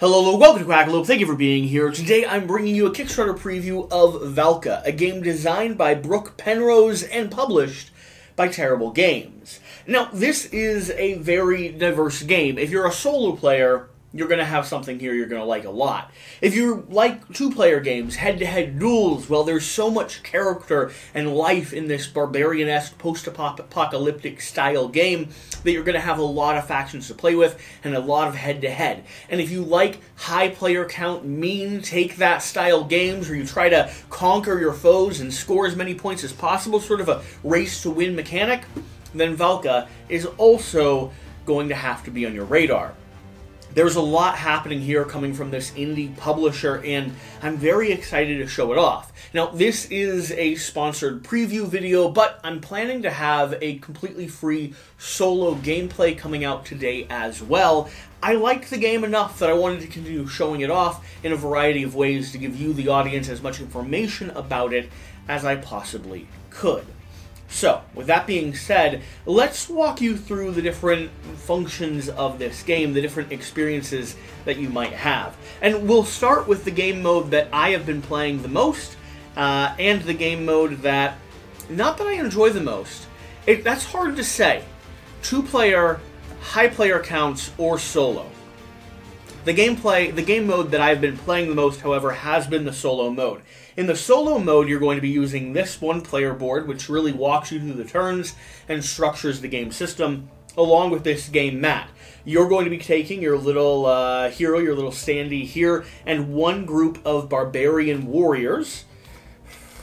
Hello, welcome to Quackalope. Thank you for being here. Today I'm bringing you a Kickstarter preview of Valka, a game designed by Brooke Penrose and published by Terrible Games. Now, this is a very diverse game. If you're a solo player, you're going to have something here you're going to like a lot. If you like two-player games, head-to-head duels, well, there's so much character and life in this barbarian-esque post-apocalyptic style game that you're going to have a lot of factions to play with and a lot of head-to-head. And if you like high player count, mean, take-that style games where you try to conquer your foes and score as many points as possible, sort of a race-to-win mechanic, then Valka is also going to have to be on your radar. There's a lot happening here coming from this indie publisher, and I'm very excited to show it off. Now, this is a sponsored preview video, but I'm planning to have a completely free solo gameplay coming out today as well. I liked the game enough that I wanted to continue showing it off in a variety of ways to give you, the audience, as much information about it as I possibly could. So, with that being said, let's walk you through the different functions of this game, the different experiences that you might have. And we'll start with the game mode that I have been playing the most, and the game mode that, not that I enjoy the most, that's hard to say. Two-player, high player counts, or solo. The game mode that I've been playing the most, however, has been the solo mode. In the solo mode, you're going to be using this one-player board, which really walks you through the turns and structures the game system, along with this game mat. You're going to be taking your little hero, your little standee here, and one group of barbarian warriors.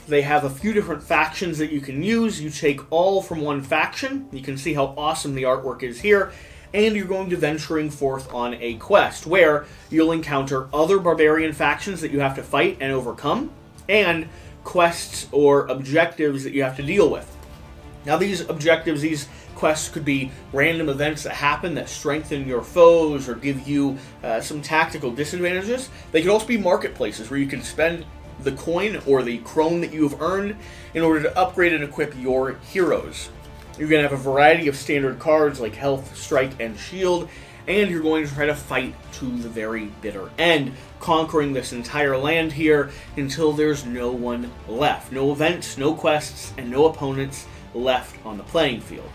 They have a few different factions that you can use. You take all from one faction. You can see how awesome the artwork is here. And you're going to venturing forth on a quest, where you'll encounter other barbarian factions that you have to fight and overcome, and quests or objectives that you have to deal with. Now, these objectives, these quests could be random events that happen that strengthen your foes or give you some tactical disadvantages. They could also be marketplaces where you can spend the coin or the crone that you have earned in order to upgrade and equip your heroes. You're going to have a variety of standard cards like health, strike, and shield, and you're going to try to fight to the very bitter end, conquering this entire land here until there's no one left. No events, no quests, and no opponents left on the playing field.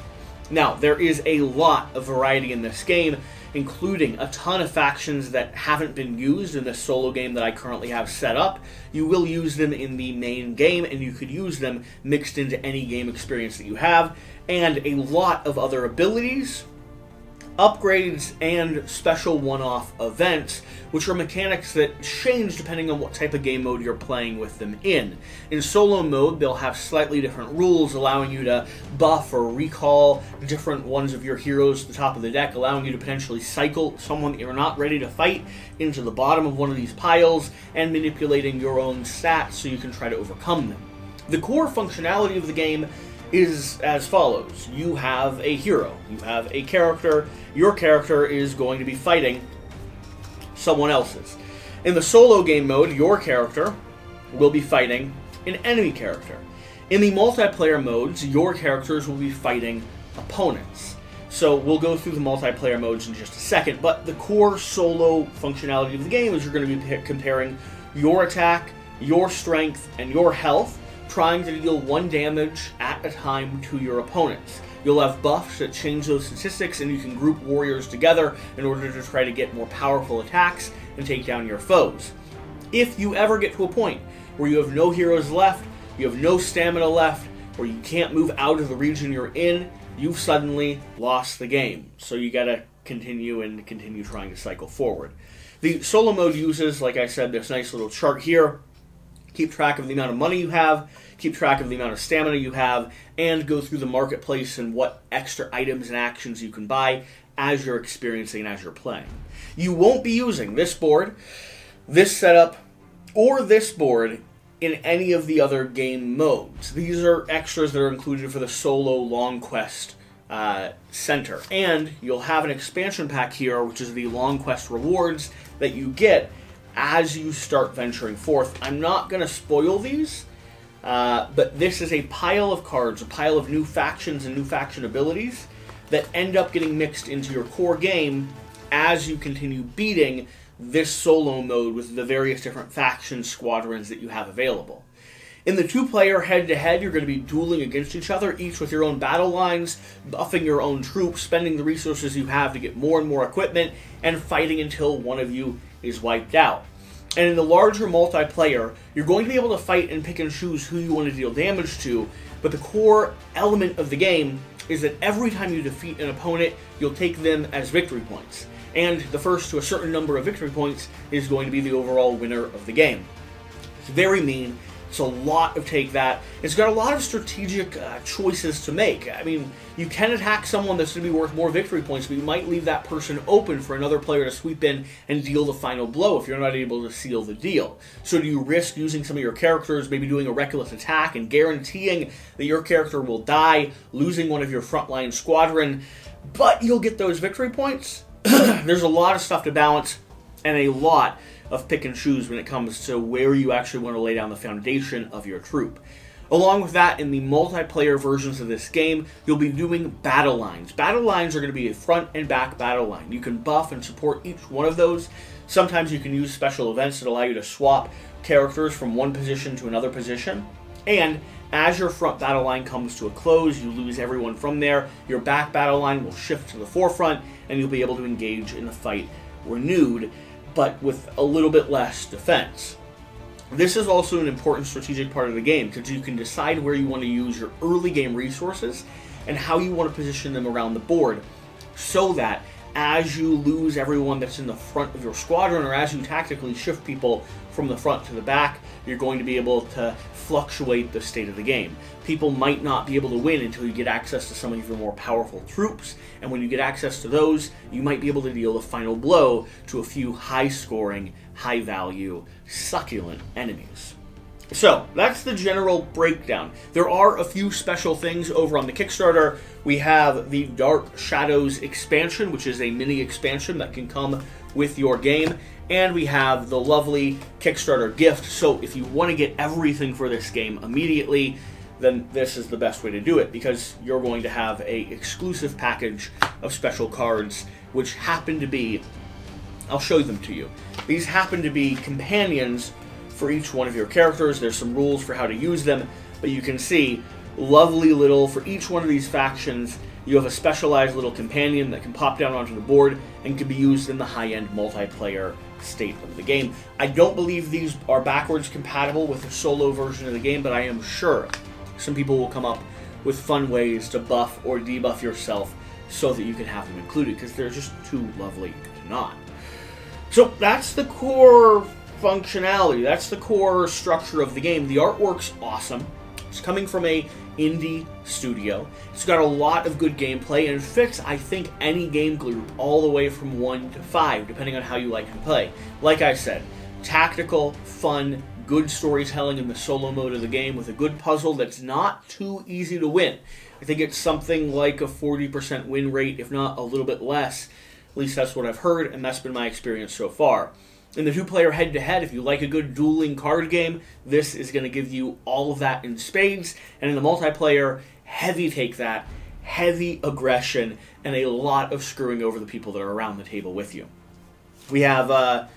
Now, there is a lot of variety in this game, including a ton of factions that haven't been used in this solo game that I currently have set up. You will use them in the main game, and you could use them mixed into any game experience that you have, and a lot of other abilities, upgrades, and special one-off events, which are mechanics that change depending on what type of game mode you're playing with them in. In solo mode, they'll have slightly different rules, allowing you to buff or recall different ones of your heroes to the top of the deck, allowing you to potentially cycle someone that you're not ready to fight into the bottom of one of these piles, and manipulating your own stats so you can try to overcome them. The core functionality of the game is as follows. You have a hero, you have a character, your character is going to be fighting someone else's. In the solo game mode, your character will be fighting an enemy character. In the multiplayer modes, your characters will be fighting opponents. So we'll go through the multiplayer modes in just a second, but the core solo functionality of the game is you're going to be comparing your attack, your strength, and your health, trying to deal 1 damage at a time to your opponents. You'll have buffs that change those statistics, and you can group warriors together in order to try to get more powerful attacks and take down your foes. If you ever get to a point where you have no heroes left, you have no stamina left, or you can't move out of the region you're in, you've suddenly lost the game. So you gotta continue trying to cycle forward. The solo mode uses, like I said, this nice little chart here. Keep track of the amount of money you have, keep track of the amount of stamina you have, and go through the marketplace and what extra items and actions you can buy as you're experiencing and as you're playing. You won't be using this board, this setup, or this board in any of the other game modes. These are extras that are included for the solo long quest center. And you'll have an expansion pack here, which is the long quest rewards that you get as you start venturing forth. I'm not going to spoil these, but this is a pile of cards, a pile of new factions and new faction abilities that end up getting mixed into your core game as you continue beating this solo mode with the various different faction squadrons that you have available. In the two-player head-to-head, you're going to be dueling against each other, each with your own battle lines, buffing your own troops, spending the resources you have to get more and more equipment, and fighting until one of you is wiped out. And in the larger multiplayer, you're going to be able to fight and pick and choose who you want to deal damage to, but the core element of the game is that every time you defeat an opponent, you'll take them as victory points. And the first to a certain number of victory points is going to be the overall winner of the game. It's very mean. It's a lot of take that. It's got a lot of strategic choices to make. I mean, you can attack someone that's going to be worth more victory points, but you might leave that person open for another player to sweep in and deal the final blow if you're not able to seal the deal. So do you risk using some of your characters, maybe doing a reckless attack and guaranteeing that your character will die, losing one of your frontline squadron, but you'll get those victory points? There's a lot of stuff to balance and a lot of pick and choose when it comes to where you actually want to lay down the foundation of your troop. Along with that, in the multiplayer versions of this game, you'll be doing battle lines. Battle lines are going to be a front and back battle line. You can buff and support each one of those. Sometimes you can use special events that allow you to swap characters from one position to another position. And as your front battle line comes to a close, you lose everyone from there. Your back battle line will shift to the forefront, and you'll be able to engage in the fight renewed, but with a little bit less defense. This is also an important strategic part of the game, because you can decide where you want to use your early game resources and how you want to position them around the board, so that as you lose everyone that's in the front of your squadron, or as you tactically shift people from the front to the back, you're going to be able to fluctuate the state of the game. People might not be able to win until you get access to some of your more powerful troops, and when you get access to those, you might be able to deal the final blow to a few high-scoring, high-value, succulent enemies. So, that's the general breakdown. There are a few special things over on the Kickstarter. We have the Dark Shadows expansion, which is a mini expansion that can come with your game. And we have the lovely Kickstarter gift. So if you want to get everything for this game immediately, then this is the best way to do it, because you're going to have an exclusive package of special cards, which happen to be, I'll show them to you. These happen to be companions for each one of your characters. There's some rules for how to use them, but you can see, lovely little, for each one of these factions, you have a specialized little companion that can pop down onto the board and can be used in the high-end multiplayer state of the game. I don't believe these are backwards compatible with the solo version of the game, but I am sure some people will come up with fun ways to buff or debuff yourself so that you can have them included, because they're just too lovely to not. So that's the core functionality, that's the core structure of the game. The artwork's awesome. It's coming from a indie studio. It's got a lot of good gameplay and fits, I think, any game group all the way from 1 to 5, depending on how you like to play. Like I said, tactical, fun, good storytelling in the solo mode of the game with a good puzzle that's not too easy to win. I think it's something like a 40% win rate, if not a little bit less. At least that's what I've heard, and that's been my experience so far. In the two-player head-to-head, if you like a good dueling card game, this is going to give you all of that in spades. And in the multiplayer, heavy take that, heavy aggression, and a lot of screwing over the people that are around the table with you. We have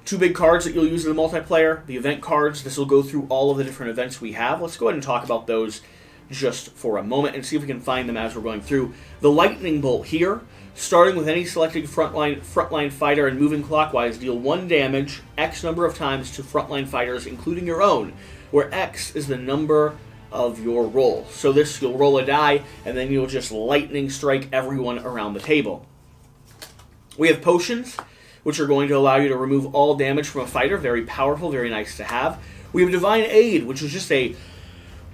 two big cards that you'll use in the multiplayer, the event cards. This will go through all of the different events we have. Let's go ahead and talk about those just for a moment and see if we can find them as we're going through. The lightning bolt here, starting with any selected frontline fighter and moving clockwise, deal 1 damage X number of times to frontline fighters, including your own, where X is the number of your roll. So this, you'll roll a die, and then you'll just lightning strike everyone around the table. We have potions, which are going to allow you to remove all damage from a fighter. Very powerful, very nice to have. We have Divine Aid, which is just a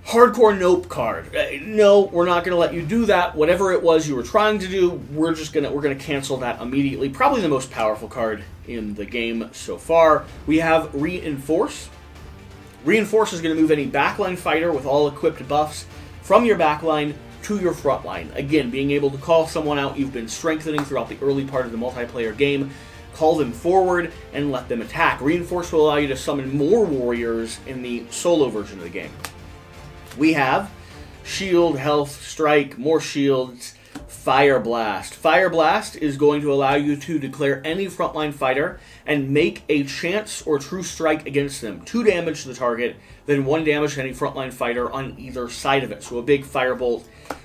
hardcore nope card. No, we're not going to let you do that. Whatever it was you were trying to do, we're going to cancel that immediately. Probably the most powerful card in the game so far. We have Reinforce. Reinforce is going to move any backline fighter with all equipped buffs from your backline to your frontline. Again, being able to call someone out you've been strengthening throughout the early part of the multiplayer game, call them forward and let them attack. Reinforce will allow you to summon more warriors in the solo version of the game. We have Shield, Health, Strike, more shields, Fire Blast. Fire Blast is going to allow you to declare any frontline fighter and make a chance or true strike against them. 2 damage to the target, then 1 damage to any frontline fighter on either side of it. So a big firebolt.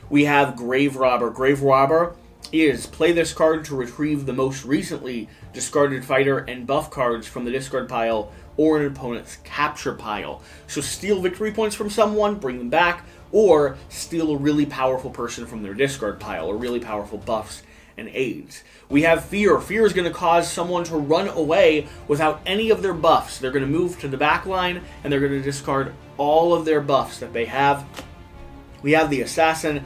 We have Grave Robber. Grave Robber is play this card to retrieve the most recently discarded fighter and buff cards from the discard pile or an opponent's capture pile. So steal victory points from someone, bring them back, or steal a really powerful person from their discard pile, or really powerful buffs and aids. We have Fear. Fear is going to cause someone to run away without any of their buffs. They're going to move to the back line, and they're going to discard all of their buffs that they have. We have the Assassin.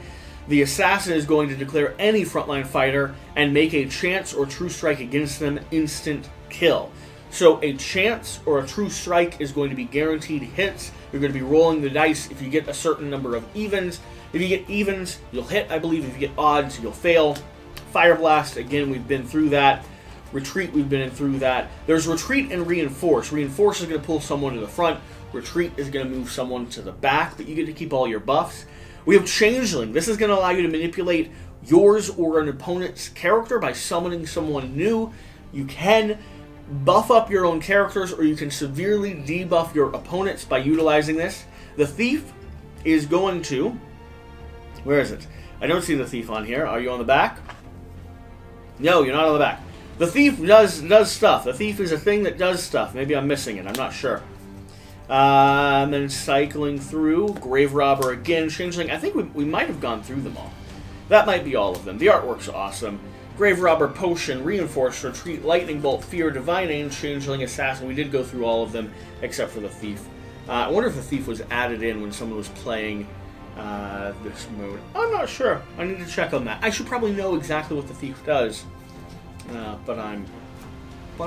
The Assassin is going to declare any frontline fighter and make a chance or true strike against them, instant kill. So a chance or a true strike is going to be guaranteed hits. You're going to be rolling the dice if you get a certain number of evens. If you get evens, you'll hit, I believe. If you get odds, you'll fail. Fire Blast, again, we've been through that. Retreat, we've been through that. There's Retreat and Reinforce. Reinforce is going to pull someone to the front. Retreat is going to move someone to the back, but you get to keep all your buffs. We have Changeling. This is going to allow you to manipulate yours or an opponent's character by summoning someone new. You can buff up your own characters, or you can severely debuff your opponents by utilizing this. The Thief is going to... Where is it? I don't see the Thief on here. Are you on the back? No, you're not on the back. The Thief does stuff. The Thief is a thing that does stuff. Maybe I'm missing it. I'm not sure. And then cycling through. Grave Robber again. Changeling. I think we might have gone through them all. That might be all of them. The artwork's awesome. Grave Robber, Potion, Reinforce, Retreat, Lightning Bolt, Fear, Divine Aim, Changeling, Assassin. We did go through all of them except for the Thief. I wonder if the Thief was added in when someone was playing this mode. I'm not sure. I need to check on that. I should probably know exactly what the Thief does, but I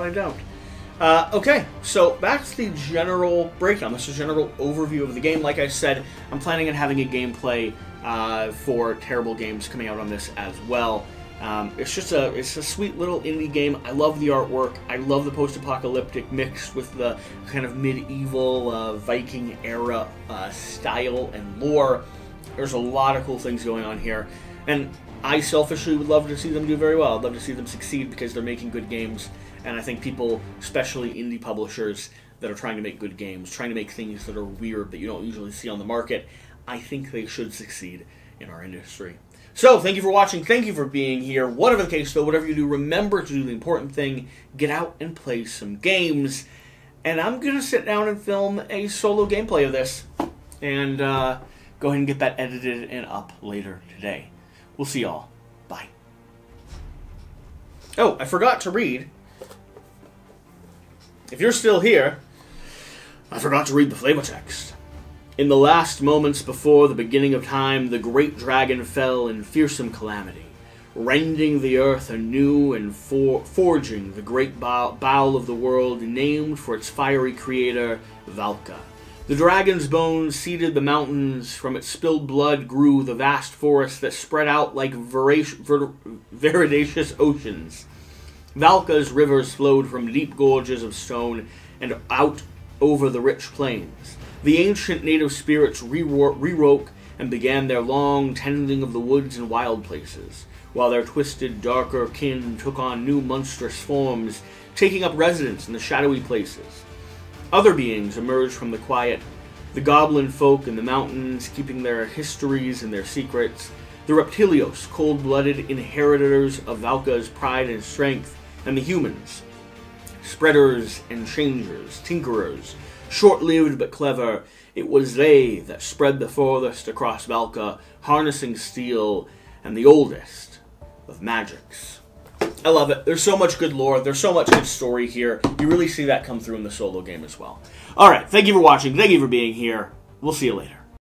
don't. Okay, so that's the general breakdown. That's the general overview of the game. Like I said, I'm planning on having a gameplay for Terrible Games coming out on this as well. It's a sweet little indie game. I love the artwork. I love the post-apocalyptic mixed with the kind of medieval Viking era style and lore. There's a lot of cool things going on here, and I selfishly would love to see them do very well. I'd love to see them succeed because they're making good games, and I think people, especially indie publishers that are trying to make good games, trying to make things that are weird that you don't usually see on the market, I think they should succeed in our industry. So, thank you for watching, thank you for being here. Whatever the case though, whatever you do, remember to do the important thing, get out and play some games. And I'm going to sit down and film a solo gameplay of this, and go ahead and get that edited and up later today. We'll see y'all. Bye. Oh, I forgot to read. If you're still here, I forgot to read the flavor text. In the last moments before the beginning of time, the great dragon fell in fearsome calamity, rending the earth anew and forging the great bowel of the world, named for its fiery creator, Válka. The dragon's bones seeded the mountains, from its spilled blood grew the vast forests that spread out like verdacious oceans. Válka's rivers flowed from deep gorges of stone and out over the rich plains. The ancient native spirits rewoke and began their long tending of the woods and wild places, while their twisted, darker kin took on new monstrous forms, taking up residence in the shadowy places. Other beings emerged from the quiet, the goblin folk in the mountains, keeping their histories and their secrets, the reptilios, cold-blooded inheritors of Válka's pride and strength, and the humans, spreaders and changers, tinkerers, short-lived but clever. It was they that spread the farthest across Válka, harnessing steel, and the oldest of magics. I love it. There's so much good lore. There's so much good story here. You really see that come through in the solo game as well. Alright, thank you for watching. Thank you for being here. We'll see you later.